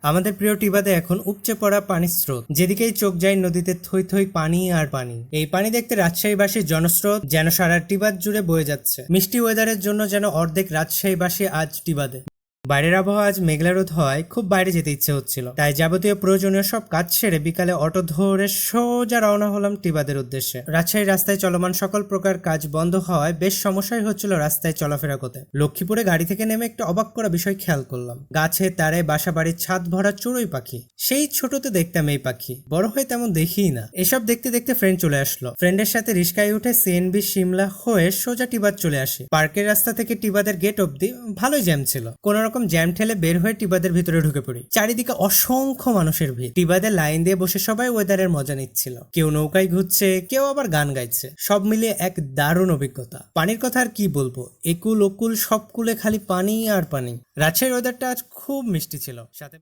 আমাদের প্রিয় টিবাতে এখন উপচে পড়া পানির স্রোত, যেদিকেই চোখ যায় নদীতে থই থই পানি আর পানি। এই পানি দেখতে রাজশাহীবাসীর জনস্রোত যেন সারা টিবাত জুড়ে বয়ে যাচ্ছে। মিষ্টি ওয়েদারের জন্য যেন অর্ধেক রাজশাহীবাসী আজ টিবাতে। বাইরের আবহাওয়া আজ মেঘলা রোদ হওয়ায় খুব বাইরে যেতে ইচ্ছে হচ্ছিল, তাই যাবতীয় প্রয়োজনীয় সব কাজ সেরে বিকালে অটো ধরে সোজা রওনা হলাম টিবাদের উদ্দেশ্যে। রাজশাহীর রাস্তায় চলমান সকল প্রকার কাজ বন্ধ হওয়ায় বেশ সমস্যাই হচ্ছিল রাস্তায় চলাফেরা করতে। লক্ষ্মীপুরে গাড়ি থেকে নেমে একটা অবাক করা বিষয় খেয়াল করলাম, গাছে তারে বাসা বাড়ির ছাদ ভরা চড়ুই পাখি। সেই ছোটতে দেখতাম এই পাখি, বড় হয়ে তেমন দেখিই না। এসব দেখতে দেখতে ফ্রেন্ড চলে আসলো। ফ্রেন্ডের সাথে রিস্কায় উঠে সিএনবি সিমলা হয়ে সোজা টিবাদ চলে আসি। পার্কের রাস্তা থেকে টিবাদের গেট অব্দি ভালোই জ্যাম ছিল। কোন রকম জ্যাম ঠেলে বের হয়ে টিবাদের ভিতরে ঢুকে পড়ি। চারিদিকে অসংখ্য মানুষের ভিড়। টিবাদের লাইন দিয়ে বসে সবাই ওয়েদারের মজা নিচ্ছিল। কেউ নৌকায় ঘুরছে, কেউ আবার গান গাইছে। সব মিলিয়ে এক দারুণ অভিজ্ঞতা। পানির কথা আর কি বলবো, একুল ওকুল সব কুলে খালি পানি আর পানি। রাজশাহীর ওয়েদারটা আজ খুব মিষ্টি ছিল, সাথে